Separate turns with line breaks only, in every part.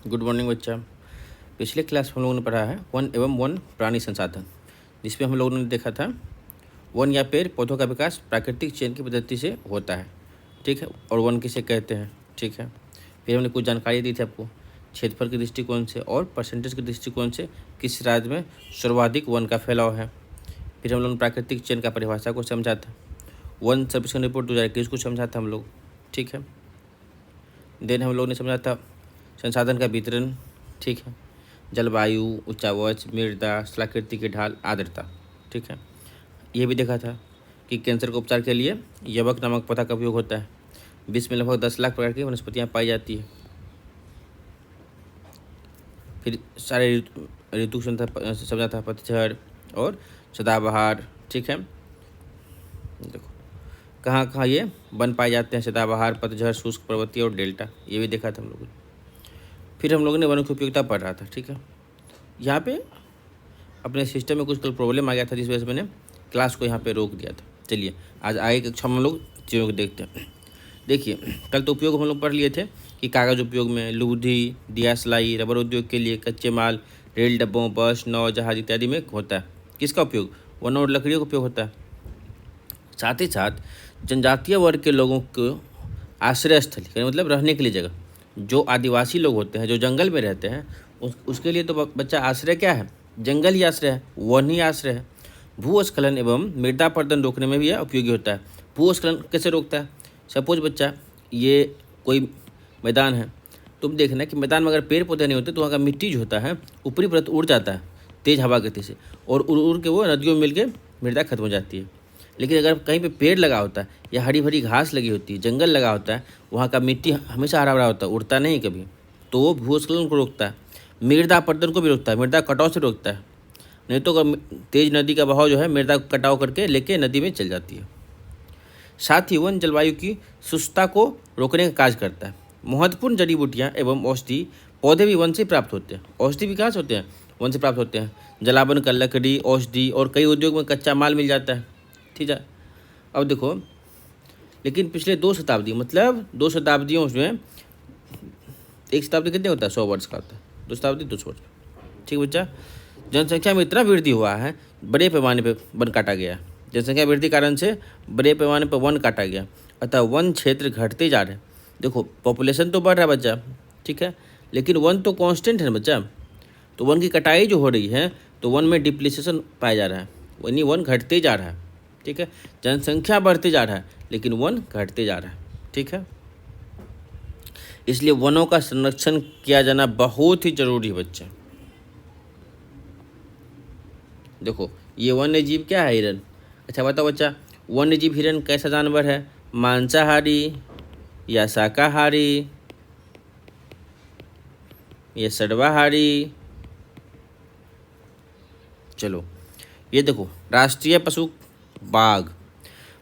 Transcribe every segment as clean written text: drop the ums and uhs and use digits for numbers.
Good morning बच्चा। पिछले class में हम लोगों ने पढ़ा है वन एवं वन प्राणी संसाधन, जिसमें हम लोगों ने देखा था वन या पेड़ पौधों का विकास प्राकृतिक चयन की पद्धति से होता है, ठीक है। और वन किसे कहते हैं, ठीक है। फिर हमने कुछ जानकारी दी थी आपको क्षेत्रफल के दृष्टिकोण से और परसेंटेज के दृष्टिकोण से किस राज्य में सर्वाधिक वन का फैलाव है। फिर हम लोगों ने प्राकृतिक चयन का परिभाषा को समझा था, वन सर्वेक्षण रिपोर्ट 2021 को समझा था हम लोग, ठीक है। देन हम लोग ने समझा था संसाधन का वितरण, ठीक है, जलवायु, उच्चावच, मृदा, स्थलाकृति की ढाल, आर्द्रता, ठीक है। ये भी देखा था कि कैंसर के उपचार के लिए यवक नामक पौधा का उपयोग होता है। विश्व में लगभग 10 लाख प्रकार की वनस्पतियाँ पाई जाती है। फिर सारे ऋतु समझा था, पतझड़ और सदाबहार, ठीक है। देखो कहाँ कहाँ ये वन पाए जाते हैं, सदाबहार, पतझड़, शुष्क, पर्वतीय और डेल्टा, ये भी देखा था हम लोगों ने। फिर हम लोगों ने वनों की उपयोगिता पढ़ रहा था, ठीक है। यहाँ पे अपने सिस्टम में कुछ कल प्रॉब्लम आ गया था, जिस वजह से मैंने क्लास को यहाँ पे रोक दिया था। चलिए आज आगे कक्षा में हम लोग चीज़ों को देखते हैं। देखिए कल तो उपयोग हम लोग पढ़ लिए थे कि कागज़ उपयोग में लुगदी, दिया सिलाई, रबर उद्योग के लिए कच्चे माल, रेल डब्बों, बस, नाव, जहाज इत्यादि में होता है। किसका उपयोग? वन और लकड़ियों का उपयोग होता है। साथ ही साथ जनजातीय वर्ग के लोगों को आश्रय स्थल, मतलब रहने के लिए जगह, जो आदिवासी लोग होते हैं जो जंगल में रहते हैं उसके लिए तो बच्चा आश्रय क्या है? जंगल ही आश्रय है, वन ही आश्रय है। भूस्खलन एवं मृदा अपरदन रोकने में भी यह उपयोगी होता है। भूस्खलन कैसे रोकता है? सपोज बच्चा ये कोई मैदान है, तुम देखना कि मैदान में अगर पेड़ पौधे नहीं होते तो वहाँ का मिट्टी जो होता है ऊपरी परत उड़ जाता है तेज़ हवा गति से, और उड़ उड़ के वो नदियों में मिल के मृदा खत्म हो जाती है। लेकिन अगर कहीं पे पेड़ लगा होता है या हरी भरी घास लगी होती है, जंगल लगा होता है, वहाँ का मिट्टी हमेशा हरा भरा होता है, उड़ता नहीं कभी, तो वो भूस्खलन को रोकता है। मृदा अपरदन को भी रोकता है, मृदा कटाव से रोकता है। नहीं तो तेज नदी का बहाव जो है मृदा कटाव करके लेके नदी में चल जाती है। साथ ही वन जलवायु की शुष्कता को रोकने का कार्य करता है। महत्वपूर्ण जड़ी बूटियाँ एवं औषधि पौधे भी वन से प्राप्त होते हैं। औषधि भी कहाँ से होते हैं? वन से प्राप्त होते हैं। जलावन का लकड़ी, औषधि और कई उद्योग में कच्चा माल मिल जाता है, ठीक है। अब देखो, लेकिन पिछले 2 शताब्दी, मतलब 2 शताब्दियों में, एक शताब्दी कितने होता है? 100 वर्ष का होता है, 2 शताब्दी 200 वर्ष, ठीक बच्चा। जनसंख्या में इतना वृद्धि हुआ है, बड़े पैमाने पर वन काटा गया। जनसंख्या वृद्धि कारण से बड़े पैमाने पर वन काटा गया, अतः वन क्षेत्र घटते जा रहे हैं। देखो पॉपुलेशन तो बढ़ रहा है बच्चा, ठीक है, लेकिन वन तो कांस्टेंट है बच्चा। तो वन की कटाई जो हो रही है तो वन में डिप्लीसेशन पाया जा रहा है, यानी वन घटते जा रहा है, ठीक है। जनसंख्या बढ़ते जा रहा है लेकिन वन घटते जा रहा है, ठीक है। इसलिए वनों का संरक्षण किया जाना बहुत ही जरूरी है बच्चा। देखो ये वन्य जीव क्या है? हिरन। अच्छा बताओ बच्चा, वन्य जीव हिरन कैसा जानवर है? मांसाहारी या शाकाहारी या सर्वाहारी? चलो ये देखो, राष्ट्रीय पशु बाघ।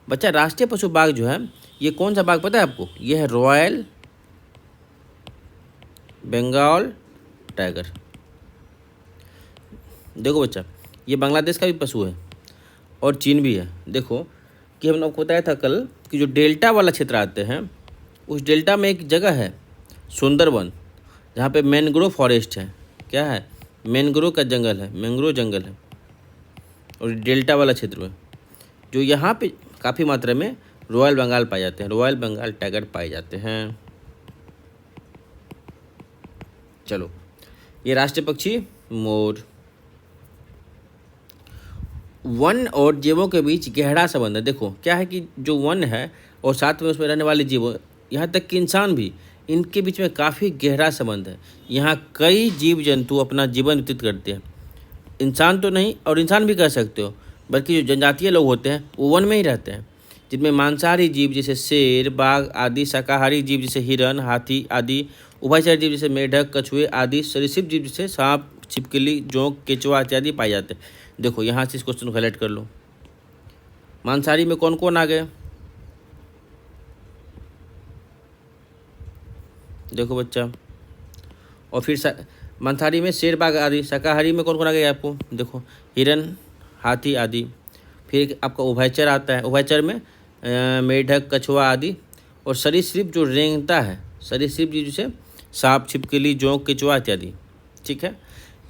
बच्चा राष्ट्रीय पशु बाघ जो है, ये कौन सा बाघ पता है आपको? ये है रॉयल बंगाल टाइगर। देखो बच्चा, ये बांग्लादेश का भी पशु है और चीन भी है। देखो कि हम लोग को बताया था कल कि जो डेल्टा वाला क्षेत्र आते हैं, उस डेल्टा में एक जगह है सुंदरवन, जहाँ पे मैंग्रोव फॉरेस्ट है। क्या है? मैंग्रोव का जंगल है, मैंग्रोव जंगल है। और डेल्टा वाला क्षेत्र में जो यहाँ पे काफ़ी मात्रा में रॉयल बंगाल पाए जाते हैं, रॉयल बंगाल टाइगर पाए जाते हैं। चलो ये राष्ट्रीय पक्षी मोर। वन और जीवों के बीच गहरा संबंध है। देखो क्या है कि जो वन है और साथ में उसमें रहने वाले जीव, यहाँ तक कि इंसान भी, इनके बीच में काफ़ी गहरा संबंध है। यहाँ कई जीव जंतु अपना जीवन व्यतीत करते हैं। इंसान तो नहीं, और इंसान भी कह सकते हो, बल्कि जो जनजातीय लोग होते हैं वो वन में ही रहते हैं, जिनमें मांसाहारी जीव जैसे शेर, बाघ आदि, शाकाहारी जीव जैसे हिरन, हाथी आदि, उभयचर जीव जैसे मेढक, कछुए आदि, सरीसृप जीव जैसे सांप, छिपकली, जोंक, केचुआ इत्यादि पाए जाते हैं। देखो यहाँ से इस क्वेश्चन को हाईलाइट कर लो। मांसाहारी में कौन कौन आ गए? देखो बच्चा, और फिर मांसाहारी में शेर, बाघ आदि। शाकाहारी में कौन कौन आ गए आपको? देखो हिरन, हाथी आदि। फिर आपका उभयचर आता है, उभयचर में मेढक, कछुआ आदि। और सरीसृप जो रेंगता है, सरीसृप जी जैसे सांप, छिपकली, जोंक, केचुआ इत्यादि। ठीक है,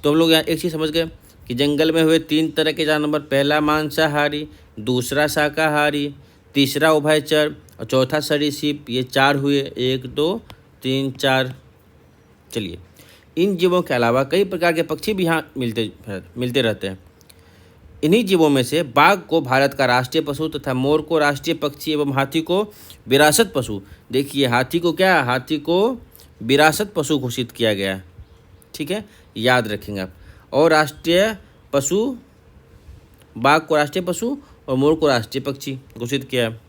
तो हम लोग यहाँ एक चीज़ समझ गए कि जंगल में हुए 3 तरह के जानवर, पहला मांसाहारी, दूसरा शाकाहारी, तीसरा उभयचर और चौथा सरीसृप। ये 4 हुए, 1 2 3 4। चलिए, इन जीवों के अलावा कई प्रकार के पक्षी भी यहाँ मिलते रहते हैं। इन्हीं जीवों में से बाघ को भारत का राष्ट्रीय पशु तथा मोर को राष्ट्रीय पक्षी एवं हाथी को विरासत पशु, देखिए हाथी को क्या, हाथी को विरासत पशु घोषित किया गया है। ठीक है, याद रखेंगे आप। और राष्ट्रीय पशु, बाघ को राष्ट्रीय पशु और मोर को राष्ट्रीय पक्षी घोषित किया है।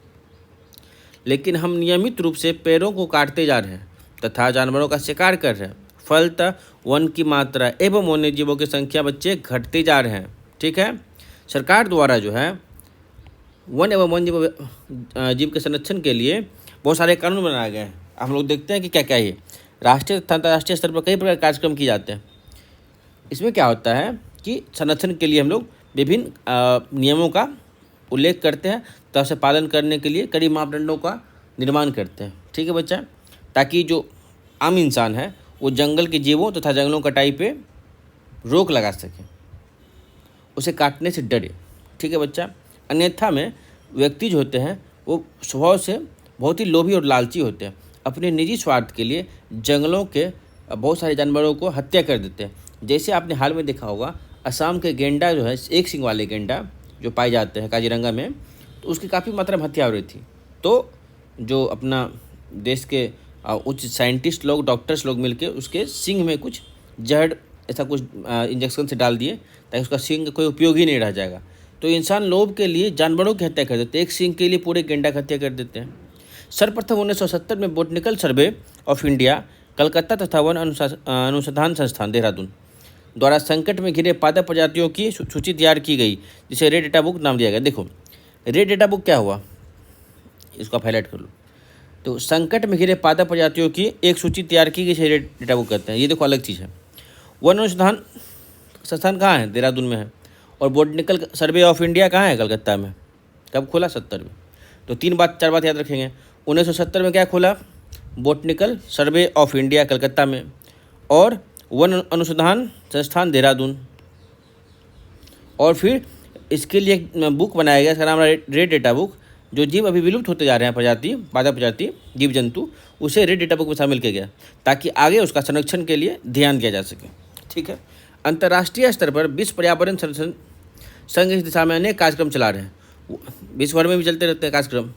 लेकिन हम नियमित रूप से पेड़ों को काटते जा रहे हैं तथा जानवरों का शिकार कर रहे हैं, फलतः वन की मात्रा एवं वन्य जीवों की संख्या बच्चे घटते जा रहे हैं। ठीक है, सरकार द्वारा जो है वन एवं वन्य जीव के संरक्षण के लिए बहुत सारे कानून बनाए गए हैं। हम लोग देखते हैं कि क्या क्या है। राष्ट्रीय तथा अंतर्राष्ट्रीय स्तर पर कई प्रकार के कार्यक्रम किए जाते हैं। इसमें क्या होता है कि संरक्षण के लिए हम लोग विभिन्न नियमों का उल्लेख करते हैं, तो उसे पालन करने के लिए कड़ी मापदंडों का निर्माण करते हैं। ठीक है बच्चा, ताकि जो आम इंसान है वो जंगल के जीवों तथा जंगलों कटाई पे रोक लगा सके, उसे काटने से डरे। ठीक है बच्चा, अन्यथा में व्यक्ति जो होते हैं वो स्वभाव से बहुत ही लोभी और लालची होते हैं। अपने निजी स्वार्थ के लिए जंगलों के बहुत सारे जानवरों को हत्या कर देते हैं। जैसे आपने हाल में देखा होगा, असम के गेंडा जो है, एक सिंग वाले गेंडा जो पाए जाते हैं काजीरंगा में, तो उसकी काफ़ी मात्रा में हत्या हो रही थी। तो जो अपना देश के उच्च साइंटिस्ट लोग, डॉक्टर्स लोग मिलके उसके सिंग में कुछ जहर ऐसा कुछ इंजेक्शन से डाल दिए ताकि उसका सिंग कोई उपयोग ही नहीं रह जाएगा। तो इंसान लोभ के लिए जानवरों की हत्या कर देते हैं, एक सिंग के लिए पूरे गेंडा की हत्या कर देते हैं। सर्वप्रथम 1970 में botanical survey of India Calcutta तथा वन अनुसंधान संस्थान देहरादून द्वारा संकट में घिरे पादप प्रजातियों की सूची तैयार की गई, जिसे रेड डेटा बुक नाम दिया गया। देखो रेड डेटा बुक क्या हुआ, इसको आप हाईलाइट कर लो। तो संकट में घिरे पादप प्रजातियों की एक सूची तैयार की गई, इसे रेड डेटा बुक कहते हैं। ये देखो अलग चीज़ है। वन अनुसंधान संस्थान कहाँ है, देहरादून में है। और बोटनिकल सर्वे ऑफ इंडिया कहाँ है, कलकत्ता में। कब खोला, 70 में। तो 4 बात याद रखेंगे। 1970 में क्या खोला, botanical survey of India Calcutta में, और वन अनुसंधान संस्थान देहरादून। और फिर इसके लिए एक बुक बनाया गया, इसका नाम है रेड डेटा बुक। जो जीव अभी विलुप्त होते जा रहे हैं प्रजाति, पादप प्रजाति, जीव जंतु, उसे रेड डेटा बुक में शामिल किया गया ताकि आगे उसका संरक्षण के लिए ध्यान दिया जा सके। ठीक है, अंतर्राष्ट्रीय स्तर पर विश्व पर्यावरण संरक्षण संघ इस दिशा में अनेक कार्यक्रम चला रहे हैं। विश्व भर में भी चलते रहते हैं कार्यक्रम।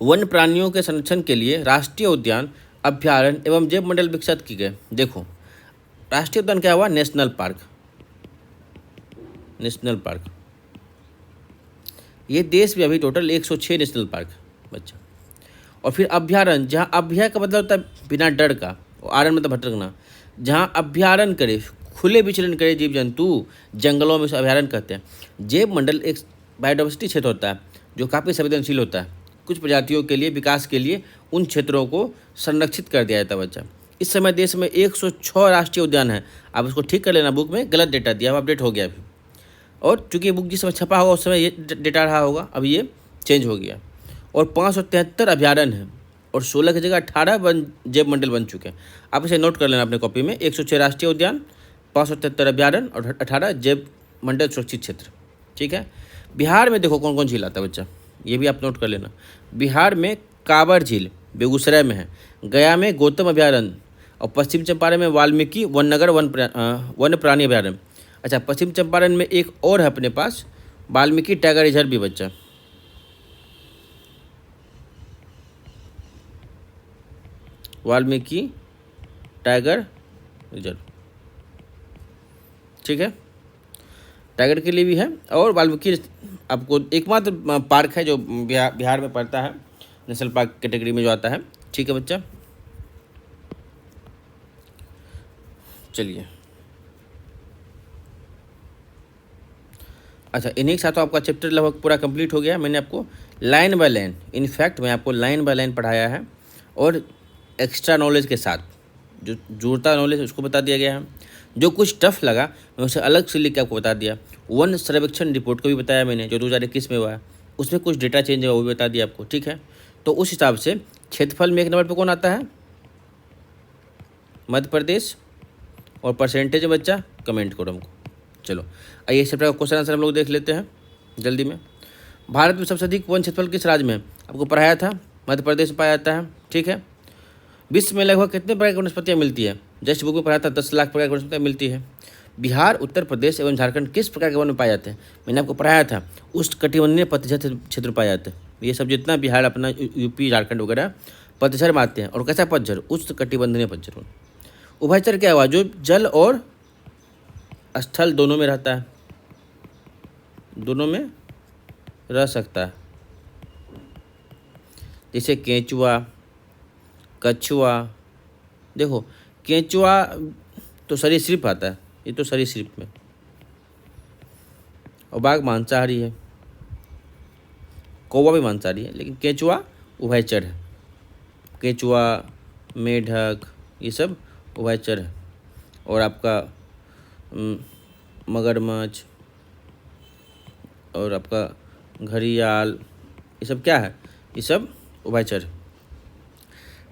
वन प्राणियों के संरक्षण के लिए राष्ट्रीय उद्यान, अभ्यारण्य एवं जैव मंडल विकसित किए गए। देखो राष्ट्रीय उद्यान क्या हुआ, नेशनल पार्क। नेशनल पार्क ये देश में अभी टोटल 106 नेशनल पार्क बच्चा। और फिर अभ्यारण्य, जहाँ अभ्या का मतलब होता है बिना डर का, और आरण्य मतलब भटकना, जहाँ अभ्यारण्य करे, खुले विचरण करे जीव जंतु, जंगलों में से अभ्यारण्य कहते हैं। जैव मंडल एक बायोडाइवर्सिटी क्षेत्र होता है जो काफ़ी संवेदनशील होता है। कुछ प्रजातियों के लिए विकास के लिए उन क्षेत्रों को संरक्षित कर दिया जाता है बच्चा। इस समय देश में 106 राष्ट्रीय उद्यान है। आप इसको ठीक कर लेना, बुक में गलत डेटा दिया, अपडेट हो गया अभी। और चूंकि बुक जिस समय छपा होगा उस समय ये डेटा रहा होगा, अब ये चेंज हो गया। और 573 अभ्यारण्य हैं और 16 की जगह 18 जैव मंडल बन चुके हैं। आप इसे नोट कर लेना अपने कॉपी में, 106 राष्ट्रीय उद्यान, 573 अभ्यारण्य और 18 जैव मंडल सुरक्षित क्षेत्र। ठीक है, बिहार में देखो कौन कौन झील आता है बच्चा, ये भी आप नोट कर लेना। बिहार में कांवर झील बेगूसराय में है, गया में गौतम अभ्यारण्य, और पश्चिम चंपारण में वाल्मीकि वननगर वन प्राणी अभ्यारण्य। अच्छा, पश्चिम चंपारण में एक और है अपने पास, वाल्मीकि टाइगर रिजर्व भी बच्चा। वाल्मीकि टाइगर रिजर्व, ठीक है, टाइगर के लिए भी है। और वाल्मीकि आपको एकमात्र पार्क है जो बिहार में पड़ता है, नेशनल पार्क कैटेगरी में जो आता है। ठीक है बच्चा, चलिए। अच्छा, इन्हीं के साथ आपका चैप्टर लगभग पूरा कंप्लीट हो गया। मैंने आपको लाइन बाय लाइन, इनफैक्ट मैं आपको लाइन बाय लाइन पढ़ाया है, और एक्स्ट्रा नॉलेज के साथ जो जुड़ता नॉलेज उसको बता दिया गया है। जो कुछ टफ लगा मैं उसे अलग से लिख के आपको बता दिया। वन सर्वेक्षण रिपोर्ट को भी बताया मैंने, जो 2021 में हुआ है, उसमें कुछ डेटा चेंज हुआ वो भी बता दिया आपको। ठीक है, तो उस हिसाब से क्षेत्रफल में 1 नंबर पर कौन आता है, मध्य प्रदेश, और परसेंटेज बच्चा कमेंट करो हमको। चलो आइए इस चैप्टर का क्वेश्चन आंसर हम लोग देख लेते हैं जल्दी में। भारत में सबसे अधिक वन क्षेत्रफल किस राज्य में है? आपको पढ़ाया था, मध्य प्रदेश में पाया जाता है। ठीक है। विश्व में लगभग कितने प्रकार की वनस्पतियाँ मिलती है? जस्ट बुक में पढ़ा था 10 लाख प्रकार की वनस्पतियाँ मिलती है। बिहार, उत्तर प्रदेश एवं झारखंड किस प्रकार के वन में पाए जाते हैं? मैंने आपको पढ़ाया था, उष्णकटिबंधीय पतझड़ क्षेत्र पाए जाते हैं। ये सब जितना बिहार, अपना यूपी, झारखंड वगैरह पतझड़ में आते हैं। और कैसा पतझड़? उष्णकटिबंधीय पतझड़। उभयचर क्या हुआ? जो जल और स्थल दोनों में रहता है, दोनों में रह सकता है। जैसे केंचुआ, कछुआ। देखो केंचुआ तो सरीसृप आता है, ये तो सरीसृप में, और बाघ मांसाहारी है, कौवा भी मांसाहारी है, लेकिन केंचुआ उभयचर है। केंचुआ, मेढक, ये सब उभयचर है। और आपका मगरमच्छ और आपका घड़ियाल, ये सब क्या है? ये सब उभयचर।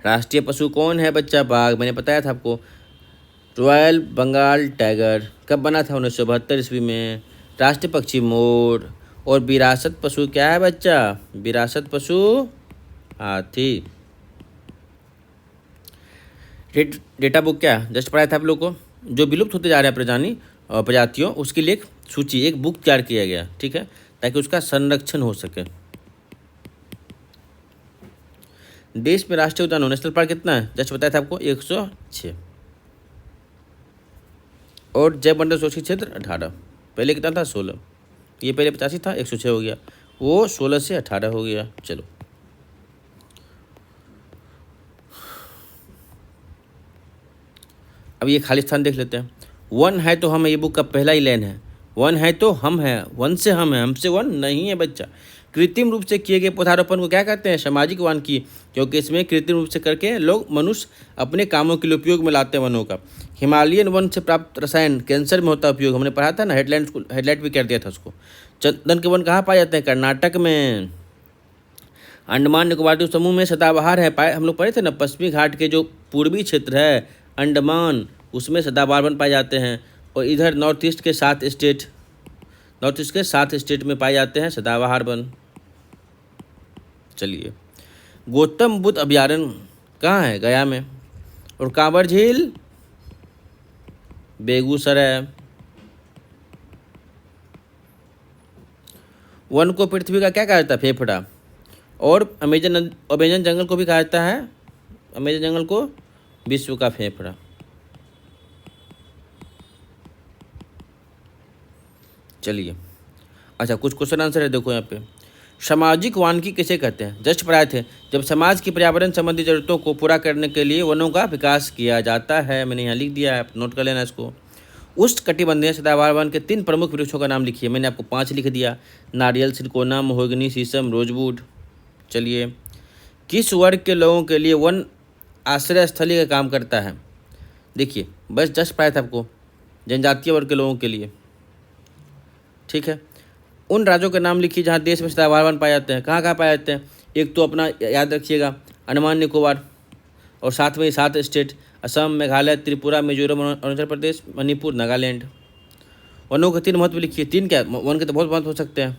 राष्ट्रीय पशु कौन है बच्चा? बाघ। मैंने बताया था आपको। रॉयल बंगाल टाइगर कब बना था? 1972 ईस्वी में। राष्ट्रीय पक्षी मोर। और विरासत पशु क्या है बच्चा? विरासत पशु हाथी। डेटा बुक क्या है? जस्ट पढ़ाया था आप लोग को। जो विलुप्त होते जा रहे हैं प्रजातियों, उसके लिए एक सूची, एक बुक तैयार किया गया। ठीक है, ताकि उसका संरक्षण हो सके। देश में राष्ट्रीय उद्यान नेशनल पार्क कितना है? जस्ट बताया था आपको 106। और जैव मंडल सुरक्षित क्षेत्र 18। पहले कितना था? 16। ये पहले 85 था, 106 हो गया, वो 16 से 18 हो गया। चलो अब ये खाली स्थान देख लेते हैं। वन है तो हम है, ये बुक का पहला ही लाइन है। वन है तो हम है, वन से हम है, हमसे वन नहीं है बच्चा। कृत्रिम रूप से किए गए पौधारोपण को क्या कहते हैं? सामाजिक वानिकी, क्योंकि इसमें कृत्रिम रूप से करके लोग, मनुष्य अपने कामों के लिए उपयोग में लाते हैं वनों का। हिमालयन वन से प्राप्त रसायन कैंसर में होता है उपयोग, हमने पढ़ा था ना, हेडलाइट भी कर दिया था उसको। चंदन के वन कहाँ पाए जाते हैं? कर्नाटक में। अंडमान निकोबार द्वीप समूह में सदाबहार है, पाए हम लोग पढ़े थे ना, पश्चिमी घाट के जो पूर्वी क्षेत्र है अंडमान, उसमें सदाबहार वन पाए जाते हैं। और इधर नॉर्थ ईस्ट के 7 स्टेट में पाए जाते हैं सदाबहार वन। चलिए, गौतम बुद्ध अभयारण्य कहाँ है? गया में। और कांवर झील बेगूसराय। वन को पृथ्वी का क्या कहा जाता है? फेफड़ा। और अमेजन जंगल को भी कहा जाता है, अमेजन जंगल को विश्व का फेफड़ा। चलिए, अच्छा कुछ क्वेश्चन आंसर है, देखो यहाँ पे। सामाजिक वानिकी किसे कहते हैं? जस्ट पढ़ाए थे, जब समाज की पर्यावरण संबंधी जरूरतों को पूरा करने के लिए वनों का विकास किया जाता है। मैंने यहाँ लिख दिया है, आप नोट कर लेना इसको। उष्णकटिबंधीय सदाबहार वन के 3 प्रमुख वृक्षों का नाम लिखिए। मैंने आपको 5 लिख दिया, नारियल, सिरकोना, महोगनी, शीशम, रोजवुड। चलिए, किस वर्ग के लोगों के लिए वन आश्रय स्थली का काम करता है? देखिए, बस जस्ट पढ़ाया था आपको, जनजातीय वर्ग के लोगों के लिए। ठीक है, उन राज्यों के नाम लिखिए जहाँ देश में सदाबहार वन पाए जाते हैं। कहाँ कहाँ पाए जाते हैं? एक तो अपना याद रखिएगा, अंडमान निकोबार, और साथ में 7 स्टेट, असम, मेघालय, त्रिपुरा, मिजोरम, अरुणाचल प्रदेश, मणिपुर, नागालैंड। वनों के 3 महत्व लिखिए। 3 क्या? वन के तो बहुत महत्व हो सकते हैं।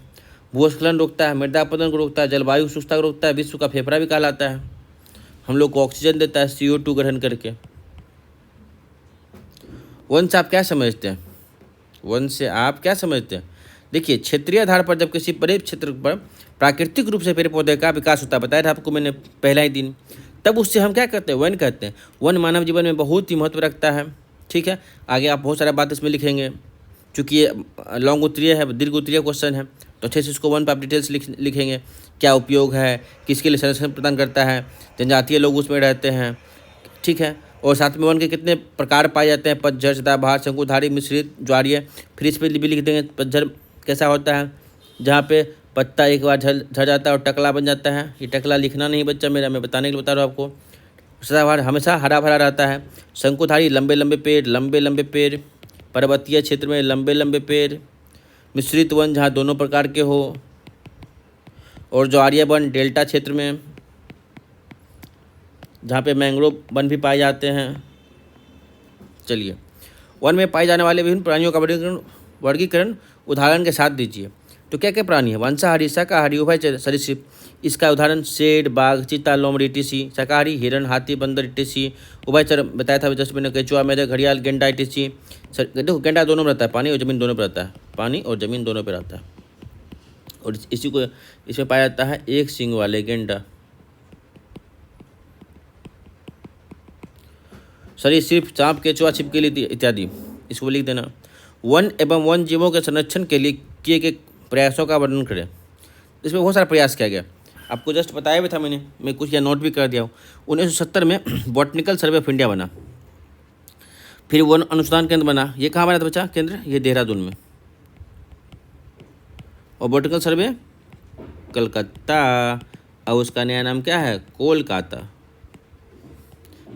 भूस्खलन रोकता है, मृदा अपरदन को रोकता है, जलवायु शुष्कता को रोकता है, विश्व का फेफड़ा भी कहलाता है, हम लोग को ऑक्सीजन देता है CO2 ग्रहण करके। वन से आप क्या समझते हैं? वन से आप क्या समझते हैं? देखिए, क्षेत्रीय आधार पर जब किसी बड़े क्षेत्र पर प्राकृतिक रूप से पेड़ पौधे का विकास होता है, बताया था आपको मैंने पहला ही दिन, तब उससे हम क्या कहते हैं? वन कहते हैं। वन मानव जीवन में बहुत ही महत्व रखता है। ठीक है, आगे आप बहुत सारा बात इसमें लिखेंगे, चूँकि ये लॉन्ग उत्तरीय है, दीर्घ उत्तरीय क्वेश्चन है, तो अच्छे से इसको वन पर आप डिटेल्स लिखेंगे। क्या उपयोग है, किसके लिए संरक्षण प्रदान करता है, जनजातीय लोग उसमें रहते हैं। ठीक है, और साथ में वन के कितने प्रकार पाए जाते हैं? पतझड़, सदाबहार, शंकुधारी, मिश्रित, ज्वारीय। फिर इस पर भी लिख देंगे पतझड़ कैसा होता है, जहाँ पे पत्ता एक बार झड़ जाता है और टकला बन जाता है। ये टकला लिखना नहीं बच्चा मेरा, मैं बताने के लिए बता रहा हूँ आपको। सदाबहार हमेशा हरा भरा रहता है। शंकुधारी लंबे लंबे पेड़, पर्वतीय क्षेत्र में लंबे लंबे पेड़। मिश्रित वन जहाँ दोनों प्रकार के हो। और ज्वारीय वन डेल्टा क्षेत्र में, जहाँ पे मैंग्रोव वन भी पाए जाते हैं। चलिए, वन में पाए जाने वाले विभिन्न प्राणियों का वर्गीकरण उदाहरण के साथ दीजिए। तो क्या क्या प्राणी है? मांसाहारी, शाकाहारी, उभयचर, सरीसृप। इसका उदाहरण शेर, बाघ, चीता, लोमड़ी, टिसी। शाकाहारी हिरण, हाथी, बंदर, टिसी। उभयचर बताया था जस्ट मैंने, केचुआ, मेढक, घड़ियाल, गेंडा, टिसी। देखो गेंडा दोनों में रहता है, पानी और जमीन दोनों पर रहता है, पानी और जमीन दोनों पर रहता है। और इसी को इसमें पाया जाता है एक सींग वाले गेंडा। सरीसृप सांप, केचुआ, छिपकली इत्यादि। इसको लिख देना। वन एवं वन जीवों के संरक्षण के लिए किए गए प्रयासों का वर्णन करें। इसमें बहुत सारा प्रयास किया गया, आपको जस्ट बताया भी था मैंने, मैं कुछ या नोट भी कर दिया हूँ। 1970 में बॉटनिकल सर्वे ऑफ इंडिया बना। फिर वन अनुसंधान केंद्र बना। ये कहाँ बना था बच्चा केंद्र? ये देहरादून में। और बॉटनिकल सर्वे कलकत्ता, और उसका नया नाम क्या है? कोलकाता।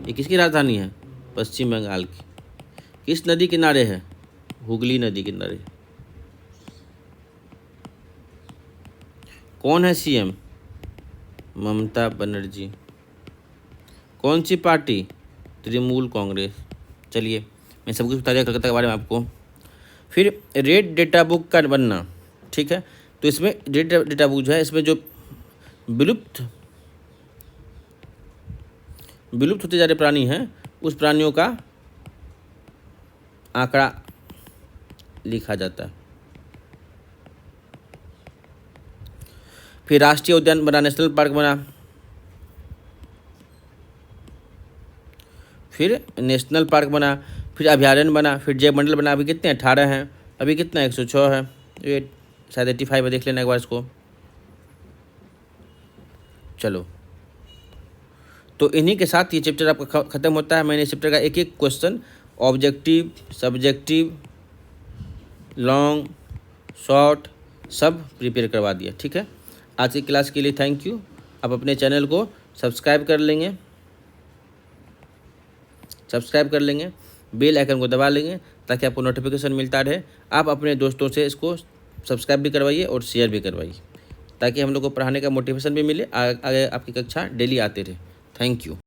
ये किसकी राजधानी है? पश्चिम बंगाल की। किस नदी किनारे है? हुगली नदी किनारे। कौन है सीएम? ममता बनर्जी। कौन सी पार्टी? तृणमूल कांग्रेस। चलिए, मैं सब कुछ बता दिया कलकत्ता के बारे में आपको। फिर रेड डेटा बुक का बनना, ठीक है। तो इसमें रेड डेटा बुक जो है, इसमें जो विलुप्त होते जा रहे प्राणी हैं, उस प्राणियों का आंकड़ा लिखा जाता है। फिर राष्ट्रीय उद्यान बना, नेशनल पार्क बना। फिर नेशनल पार्क बना, फिर अभयारण्य बना, फिर जैव मंडल बना। अभी कितने? 18 हैं। अभी कितना? 106 है। ये शायद 85 है, देख लेना एक बार इसको। चलो, तो इन्हीं के साथ ये चैप्टर आपका ख़त्म होता है। मैंने इस चैप्टर का एक एक question objective, subjective, long, short सब प्रिपेयर करवा दिया, ठीक है। आज की क्लास के लिए थैंक यू। आप अपने चैनल को सब्सक्राइब कर लेंगे, बेल आइकन को दबा लेंगे ताकि आपको नोटिफिकेशन मिलता रहे। आप अपने दोस्तों से इसको सब्सक्राइब भी करवाइए और शेयर भी करवाइए, ताकि हम लोग को पढ़ाने का मोटिवेशन भी मिले, आगे आपकी कक्षा डेली आते रहे। Thank you.